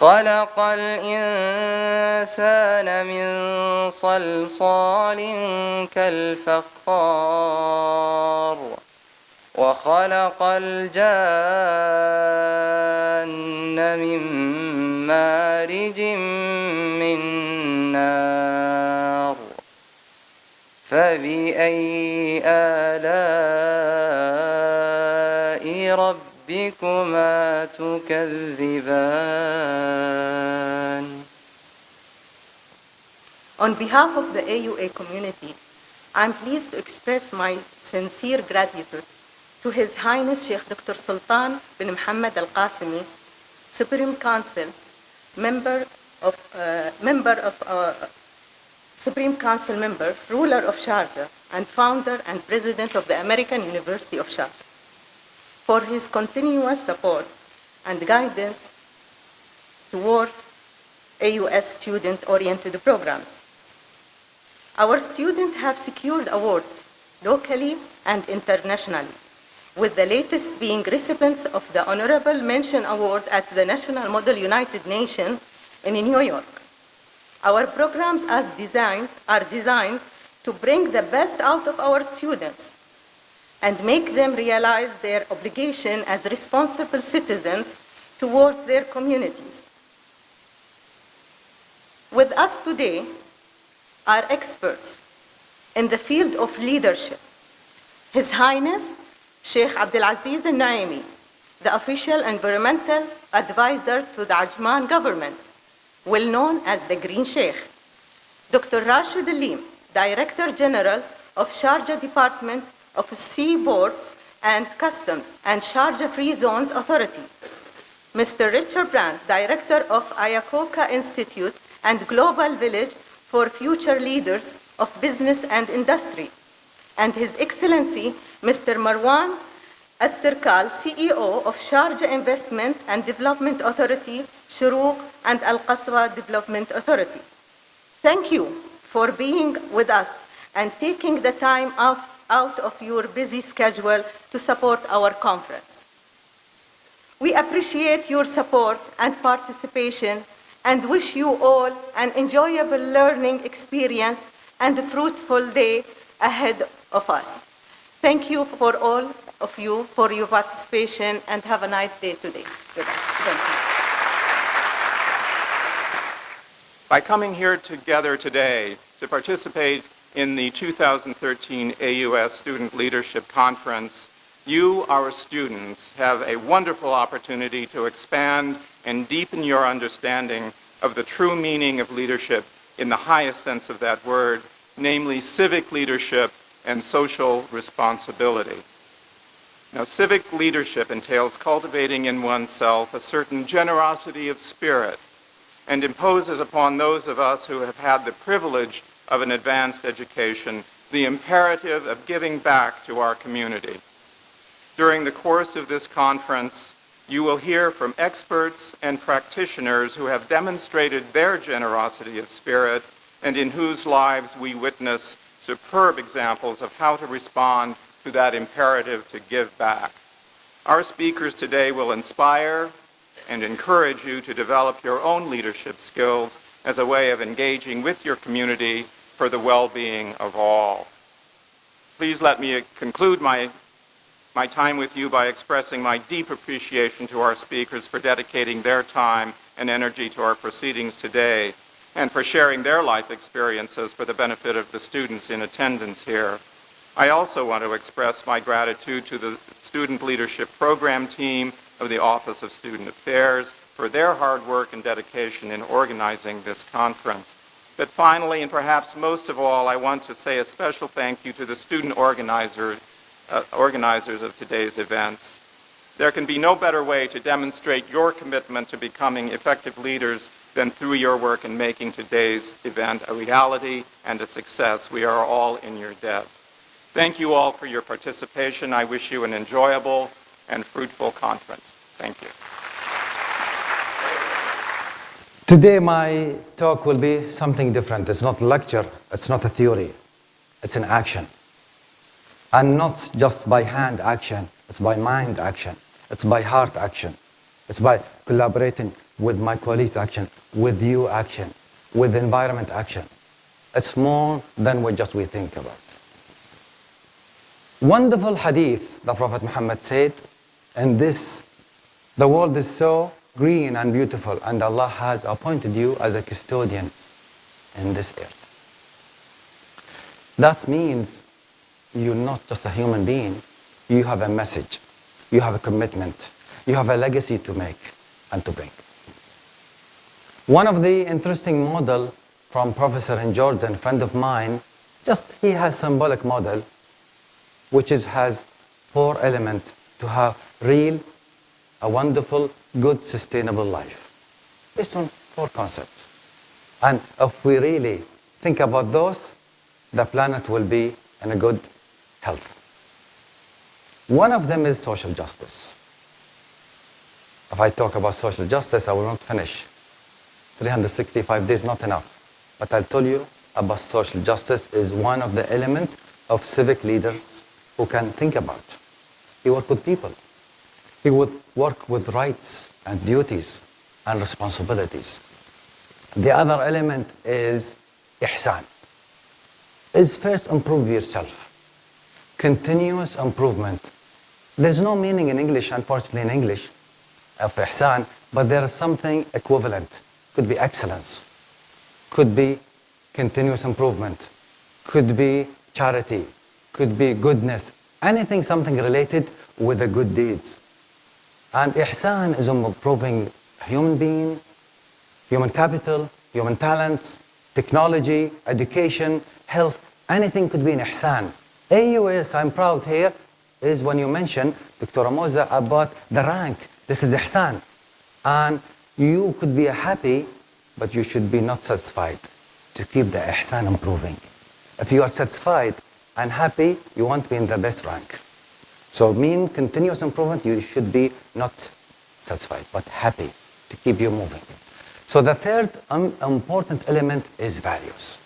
خلق الإنسان من صلصال كالفخار وخلق الجان من مارج من نار فبأي آلاء ربكما تكذبان. On behalf of the AUA community, I'm pleased to express my sincere gratitude to His Highness Sheikh Dr. Sultan bin Mohammad Al-Qassimi, Supreme Council, member of Supreme Council member, ruler of Sharjah, and founder and president of the American University of Sharjah, for his continuous support and guidance toward AUS student-oriented programs. Our students have secured awards locally and internationally, with the latest being recipients of the Honorable Mention Award at the National Model United Nations in New York. Our programs are designed to bring the best out of our students and make them realize their obligation as responsible citizens towards their communities. With us today are experts in the field of leadership. His Highness Sheikh Abdulaziz Al-Naimi, the official environmental advisor to the Ajman government, well known as the Green Sheikh. Dr. Rashid Alim, Director General of Sharjah Department of Seaports and Customs and Sharjah Free Zones Authority. Mr. Richard Brand, Director of Ayakoka Institute and Global Village for Future Leaders of Business and Industry. And His Excellency, Mr. Marwan Asterkal, CEO of Sharjah Investment and Development Authority, Shuruq and Al-Qaswa Development Authority. Thank you for being with us and taking the time out of your busy schedule to support our conference. We appreciate your support and participation and wish you all an enjoyable learning experience and a fruitful day ahead of us. Thank you for all of you for your participation and have a nice day today with us. Thank you. By coming here together today to participate in the 2013 AUS Student Leadership Conference, you, our students, have a wonderful opportunity to expand and deepen your understanding of the true meaning of leadership in the highest sense of that word, namely civic leadership and social responsibility. Now, civic leadership entails cultivating in oneself a certain generosity of spirit and imposes upon those of us who have had the privilege of an advanced education the imperative of giving back to our community. During the course of this conference, you will hear from experts and practitioners who have demonstrated their generosity of spirit and in whose lives we witness superb examples of how to respond to that imperative to give back. Our speakers today will inspire and encourage you to develop your own leadership skills as a way of engaging with your community for the well-being of all. Please let me conclude my time with you by expressing my deep appreciation to our speakers for dedicating their time and energy to our proceedings today and for sharing their life experiences for the benefit of the students in attendance here. I also want to express my gratitude to the Student Leadership Program team of the Office of Student Affairs for their hard work and dedication in organizing this conference. But finally, and perhaps most of all, I want to say a special thank you to the student organizers of today's events. There can be no better way to demonstrate your commitment to becoming effective leaders than through your work in making today's event a reality and a success. We are all in your debt. Thank you all for your participation. I wish you an enjoyable and fruitful conference. Thank you. Today my talk will be something different. It's not a lecture, it's not a theory, it's an action. And not just by hand action, it's by mind action, it's by heart action. It's by collaborating with my colleagues' action, with you action, with environment action. It's more than we think about. Wonderful hadith, the Prophet Muhammad said, and this, the world is so green and beautiful, and Allah has appointed you as a custodian in this earth. That means you're not just a human being, you have a message, you have a commitment, you have a legacy to make and to bring. One of the interesting model from professor in Jordan, friend of mine, he has symbolic model, which has 4 elements to have real, a wonderful, good, sustainable life, based on 4 concepts. And if we really think about those, the planet will be in a good health. One of them is social justice. If I talk about social justice, I will not finish. 365 days, not enough. But I'll tell you about social justice is one of the elements of civic leaders who can think about. He work with people. He would work with rights and duties and responsibilities. The other element is ihsan. Is first improve yourself. Continuous improvement. There's no meaning in English, unfortunately in English, of ihsan, but there is something equivalent. Could be excellence, could be continuous improvement, could be charity, could be goodness, anything, something related with the good deeds. And ihsan is improving human being, human capital, human talents, technology, education, health, anything could be an ihsan. AUS, I'm proud here, is when you mention, Dr. Moza, about the rank. This is ihsan. And you could be happy, but you should be not satisfied to keep the ihsan improving. If you are satisfied and happy, you want to be in the best rank. So mean continuous improvement, you should be not satisfied, but happy to keep you moving. So the third important element is values.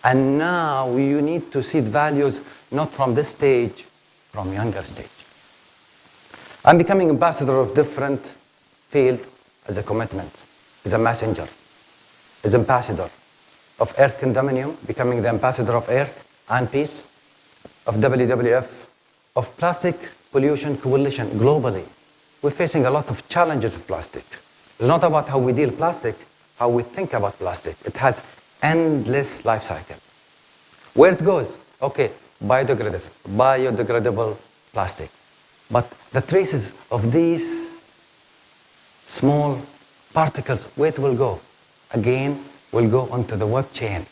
And now you need to see the values not from this stage, from younger stage. I'm becoming ambassador of different field as a commitment, as a messenger, as ambassador of Earth Condominium, becoming the ambassador of Earth and Peace, of WWF, of Plastic Pollution Coalition globally. We're facing a lot of challenges with plastic. It's not about how we deal with plastic, how we think about plastic. It has endless life cycle. Where it goes, okay, biodegradable plastic. But the traces of these small particles, where it will go? Again, will go onto the web chain.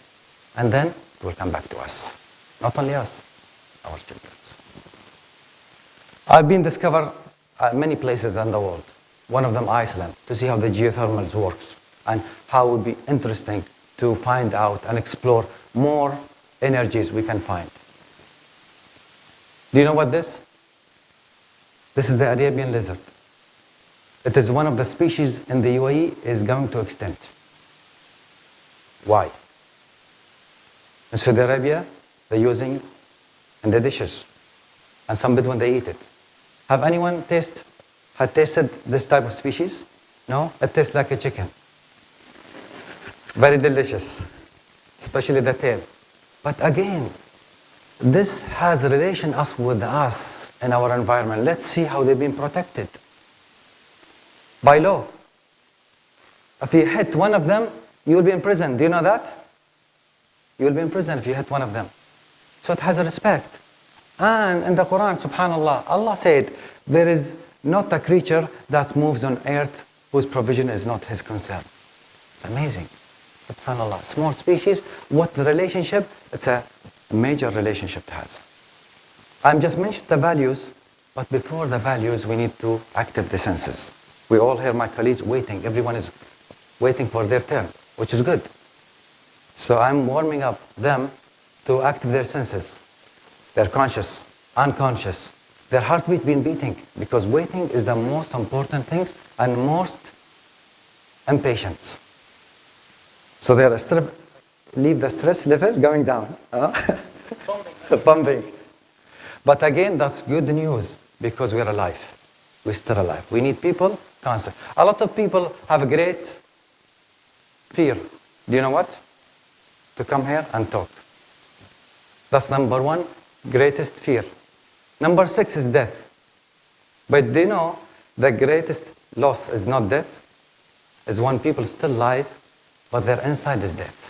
And then it will come back to us. Not only us, our children. I've been discovered many places in the world. One of them Iceland, to see how the geothermals works and how it would be interesting to find out and explore more energies we can find. Do you know what this? This is the Arabian lizard. It is one of the species in the UAE is going to extinct. Why? In Saudi Arabia, they're using in the dishes, and some Bedouin they eat it. Have anyone had tasted this type of species? No? It tastes like a chicken. Very delicious, especially the tail. But again, this has a relation with us in our environment. Let's see how they've been protected. By law. If you hit one of them, you'll be in prison. Do you know that? You'll be in prison if you hit one of them. So it has a respect. And in the Quran, subhanAllah, Allah said, there is not a creature that moves on earth whose provision is not his concern. It's amazing. SubhanAllah. Small species, what the relationship? It's a major relationship it has. I'm just mentioned the values, but before the values, we need to activate the senses. We all hear my colleagues waiting. Everyone is waiting for their turn, which is good. So I'm warming up them to activate their senses. They're conscious, unconscious. Their heartbeat been beating, because waiting is the most important thing and most impatient. So they're leave the stress level going down. Pumping. But again, that's good news, because we're alive. We're still alive. We need people concept. A lot of people have a great fear. Do you know what? To come here and talk. That's number one, greatest fear. Number 6 is death. But do you know the greatest loss is not death? Is when people still alive, but their inside is death.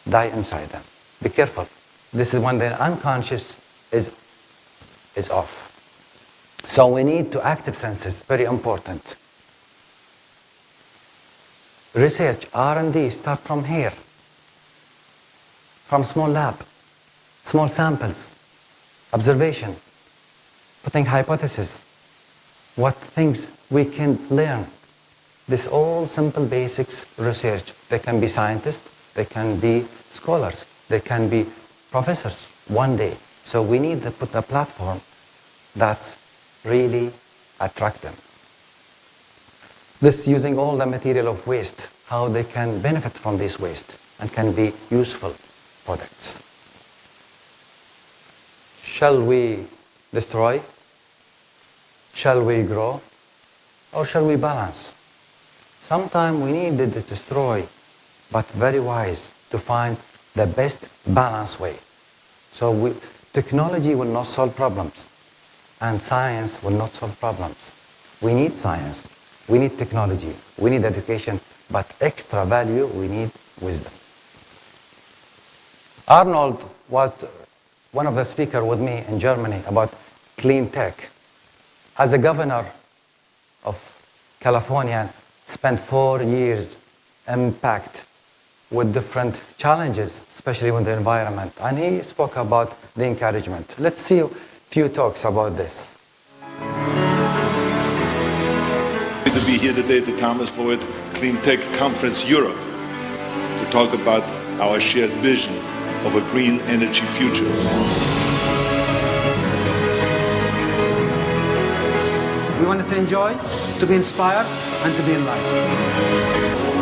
Die inside them. Be careful. This is when their unconscious is off. So we need to active senses, very important. Research, R&D, start from here. From small lab, small samples, observation, putting hypotheses, what things we can learn. This all simple basics research. They can be scientists, they can be scholars, they can be professors one day. So we need to put a platform that's really attract them. This using all the material of waste, how they can benefit from this waste and can be useful products. Shall we destroy? Shall we grow? Or shall we balance? Sometimes we need to destroy, but very wise to find the best balance way. So technology will not solve problems, and science will not solve problems. We need science, we need technology, we need education, but extra value, we need wisdom. Arnold was one of the speakers with me in Germany about clean tech. As a governor of California, spent 4 years impact with different challenges, especially with the environment. And he spoke about the encouragement. Let's see a few talks about this. To be here today at the Thomas Lloyd Clean Tech Conference Europe to talk about our shared vision of a green energy future. We wanted to enjoy, to be inspired, and to be enlightened.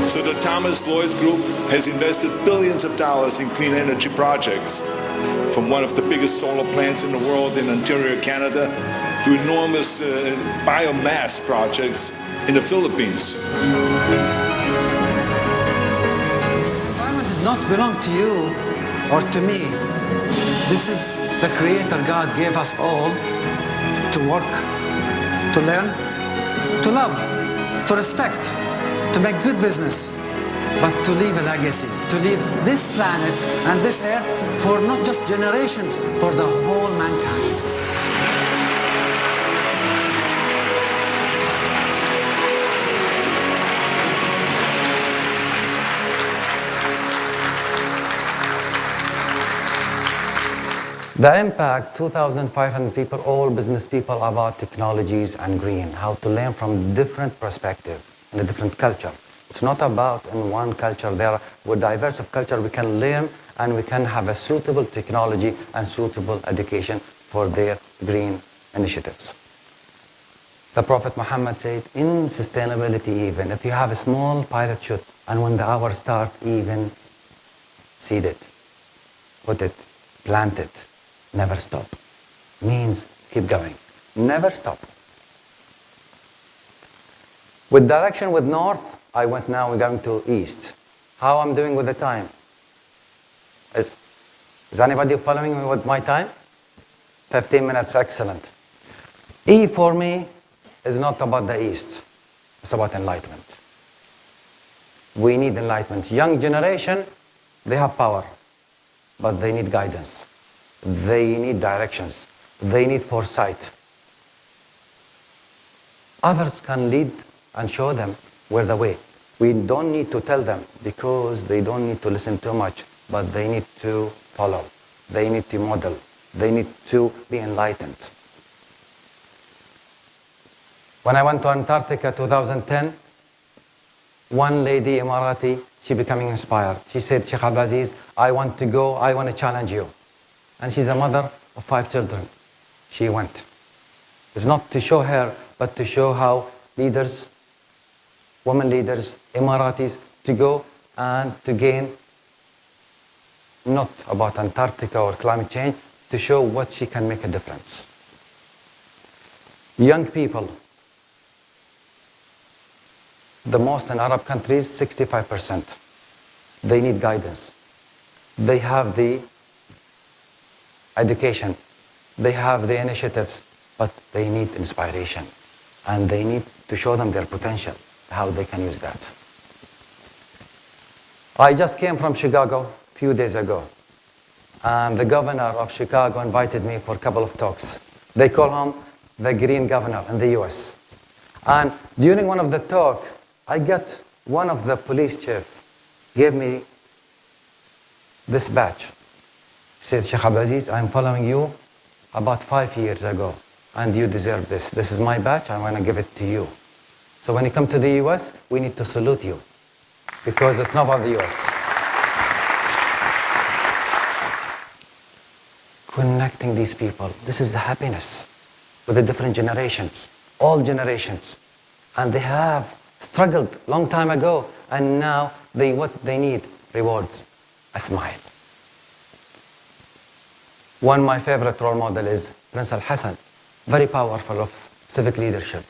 So the Thomas Lloyd Group has invested billions of dollars in clean energy projects, from one of the biggest solar plants in the world in Ontario, Canada, to enormous biomass projects in the Philippines. The environment does not belong to you or to me. This is the Creator God gave us all to work, to learn, to love, to respect, to make good business, but to leave a legacy, to leave this planet and this earth for not just generations, for the whole mankind. The impact, 2,500 people, all business people, about technologies and green, how to learn from different perspective and a different culture. It's not about in one culture. There, with diverse of culture, we can learn and we can have a suitable technology and suitable education for their green initiatives. The Prophet Muhammad said, in sustainability even, if you have a small pilot shoot and when the hour starts, even seed it, put it, plant it. Never stop. Means keep going. Never stop. With direction with north, I went now, we're going to east. How I'm doing with the time? Is anybody following me with my time? 15 minutes, excellent. E for me is not about the east. It's about enlightenment. We need enlightenment. Young generation, they have power, but they need guidance. They need directions. They need foresight. Others can lead and show them where the way. We don't need to tell them because they don't need to listen too much, but they need to follow. They need to model. They need to be enlightened. When I went to Antarctica 2010, one lady, Emirati, she becoming inspired. She said, Sheikh Abdulaziz, I want to go, I want to challenge you. And she's a mother of 5 children. She went. It's not to show her, but to show how leaders, women leaders, Emiratis, to go and to gain, not about Antarctica or climate change, to show what she can make a difference. Young people, the most in Arab countries, 65%. They need guidance. They have the education. They have the initiatives, but they need inspiration. And they need to show them their potential, how they can use that. I just came from Chicago a few days ago. And the governor of Chicago invited me for a couple of talks. They call him the Green Governor in the US. And during one of the talk, I got one of the police chief gave me this badge. He said, Sheikh Abdulaziz, I'm following you about 5 years ago, and you deserve this. This is my badge, I want to give it to you. So when you come to the US, we need to salute you, because it's not about the US. Connecting these people, this is the happiness with the different generations, all generations. And they have struggled long time ago, and now what they need, rewards, a smile. One of my favorite role model is Prince Al-Hassan, very powerful of civic leadership.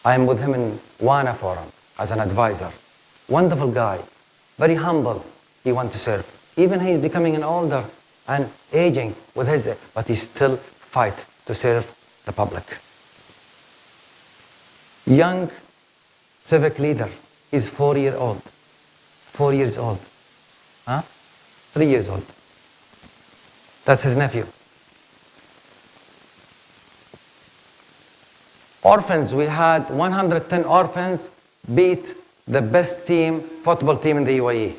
I am with him in WANA Forum as an advisor. Wonderful guy, very humble, he wants to serve. Even he's becoming an older and aging with his, but he still fight to serve the public. Young civic leader, he's 4 years old. 4 years old. Huh? 3 years old. That's his nephew. Orphans, we had 110 orphans beat the best team, football team in the UAE.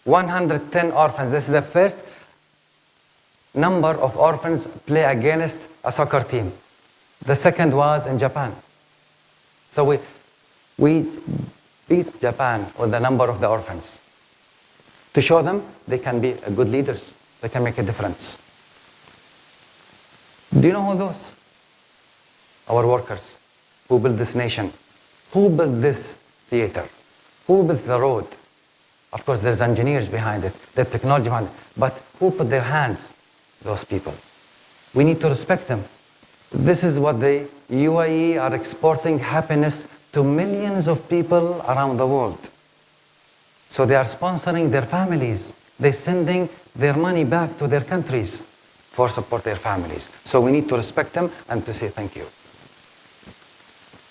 110 orphans. This is the first number of orphans play against a soccer team. The second was in Japan. So we beat Japan with the number of the orphans to show them they can be good leaders. They can make a difference. Do you know who those? Our workers who build this nation, who built this theater, who built the road. Of course, there's engineers behind it, the technology behind it, but who put their hands? Those people. We need to respect them. This is what the UAE are exporting happiness to millions of people around the world. So they are sponsoring their families. They're sending their money back to their countries for support their families. So we need to respect them and to say thank you.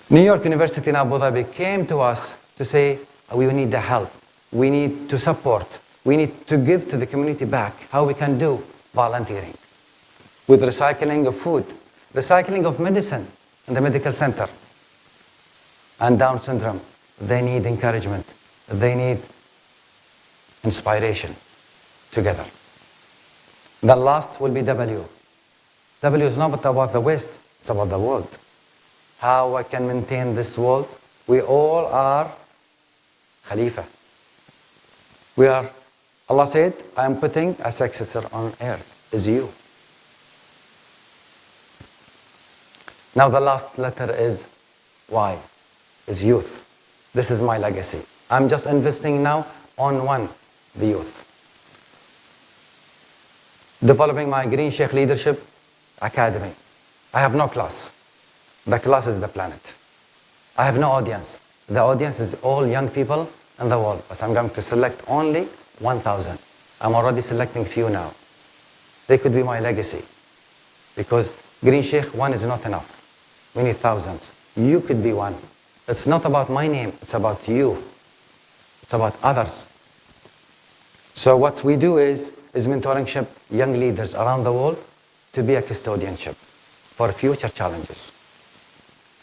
New York University in Abu Dhabi came to us to say, we need the help. We need to support. We need to give to the community back. How we can do volunteering with recycling of food, recycling of medicine in the medical center. And Down syndrome, they need encouragement. They need inspiration together. The last will be W. W is not about the West, it's about the world. How I can maintain this world? We all are Khalifa. We are, Allah said, I am putting a successor on earth, is you. Now the last letter is Y, is youth. This is my legacy. I'm just investing now on one, the youth. Developing my Green Sheikh Leadership Academy. I have no class. The class is the planet. I have no audience. The audience is all young people in the world. But I'm going to select only 1,000. I'm already selecting few now. They could be my legacy. Because Green Sheikh, one is not enough. We need thousands. You could be one. It's not about my name, it's about you. It's about others. So what we do is mentoringship young leaders around the world to be a custodianship for future challenges.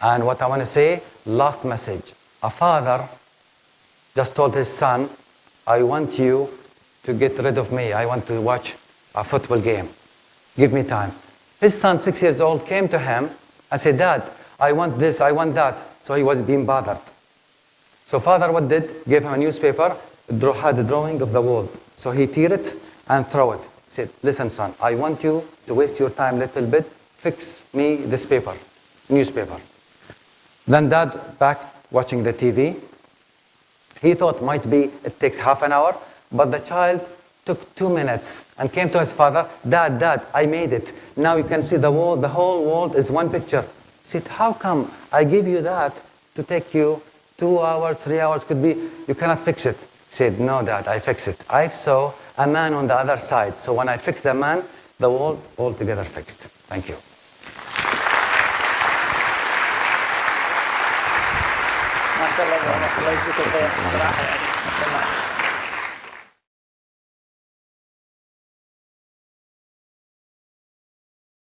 And what I want to say, last message. A father just told his son, I want you to get rid of me. I want to watch a football game. Give me time. His son, 6 years old, came to him and said, Dad, I want this, I want that. So he was being bothered. So father what did? Gave him a newspaper, had a drawing of the world. So he tear it and throw it. He said, listen son, I want you to waste your time a little bit. Fix me this paper, newspaper. Then dad back watching the TV. He thought might be it takes half an hour, but the child took 2 minutes and came to his father, Dad, I made it. Now you can see the wall, the whole world is one picture. He said, how come I give you that to take you 2 hours, 3 hours, could be, you cannot fix it. He said, no, Dad, I fix it. I saw a man on the other side. So when I fix the man, the world altogether fixed. Thank you. ما شاء الله الله يجزيك الخير صراحه يعني ما شاء الله